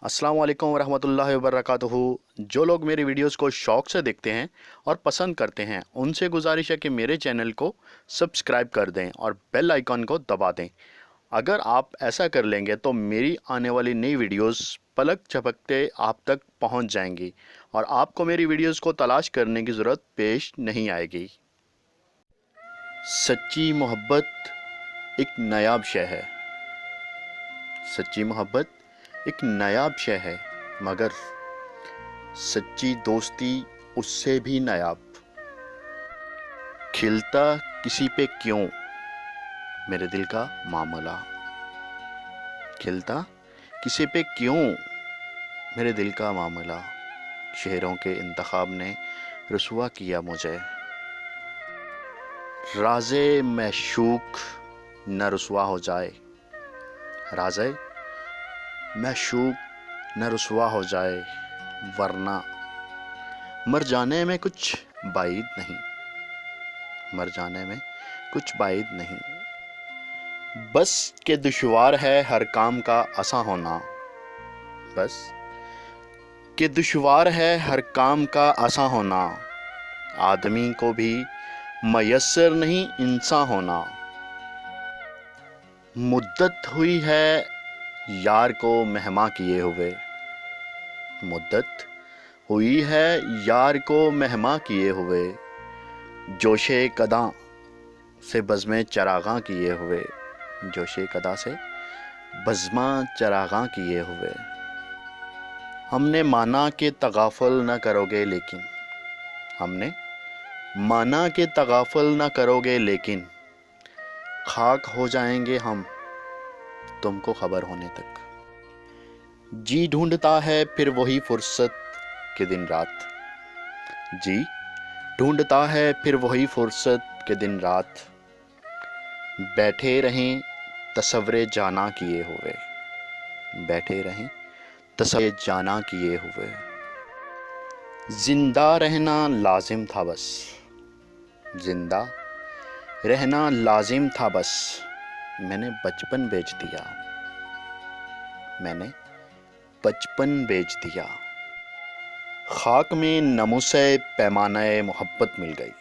अस्सलाम वालेकुम वरहमतुल्लाहि वबरकातुहू। जो लोग मेरी वीडियोस को शौक़ से देखते हैं और पसंद करते हैं उनसे गुजारिश है कि मेरे चैनल को सब्सक्राइब कर दें और बेल आइकन को दबा दें। अगर आप ऐसा कर लेंगे तो मेरी आने वाली नई वीडियोस पलक झपकते आप तक पहुंच जाएंगी और आपको मेरी वीडियोस को तलाश करने की ज़रूरत पेश नहीं आएगी। सच्ची मोहब्बत एक नायाब शय है। सच्ची मोहब्बत एक नायाब शय है, मगर सच्ची दोस्ती उससे भी नायाब। खिलता किसी पे क्यों मेरे दिल का मामला। खिलता किसी पे क्यों मेरे दिल का मामला। शहरों के इंतखाब ने रुसवा किया मुझे। राज़े मैशूक न रुसवा हो जाए। राज़े मैशूक न रुसवा हो जाए, वरना मर जाने में कुछ बाइद नहीं। मर जाने में कुछ बाइद नहीं। बस के दुश्वार है हर काम का आसान होना। बस के दुश्वार है हर काम का आसान होना। आदमी को भी मयस्सर नहीं इंसान होना। मुद्दत हुई है यार को मेहमा किए हुए। मुद्दत हुई है यार को मेहमा किए हुए। जोशे कदा से बज़्म चरागां किए हुए। जोशे कदा से बज़्म चरागां किए हुए। हमने माना कि तगाफल न करोगे लेकिन हमने माना कि तगाफल न करोगे लेकिन खाक हो जाएंगे हम तुमको खबर होने तक। जी ढूंढता है फिर वही फुर्सत के दिन रात। जी ढूंढता है फिर वही फुर्सत के दिन रात। बैठे रहें तसव्वुरे जाना किए हुए। बैठे रहें तसव्वुरे जाना किए हुए। जिंदा रहना लाजिम था बस। जिंदा रहना लाजिम था बस। मैंने बचपन बेच दिया। मैंने बचपन बेच दिया। खाक में नमूसे पैमाने मोहब्बत मिल गई।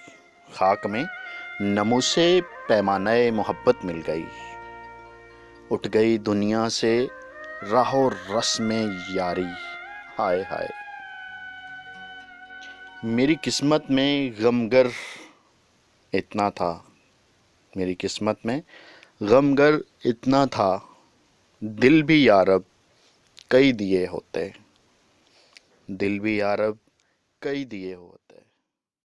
खाक में नमूसे पैमाने मोहब्बत मिल गई। उठ गई दुनिया से राहो रस में यारी। हाय हाय। मेरी किस्मत में गमगर इतना था। मेरी किस्मत में गमगर इतना था। दिल भी यारब कई दिए होते। दिल भी यारब कई दिए होते।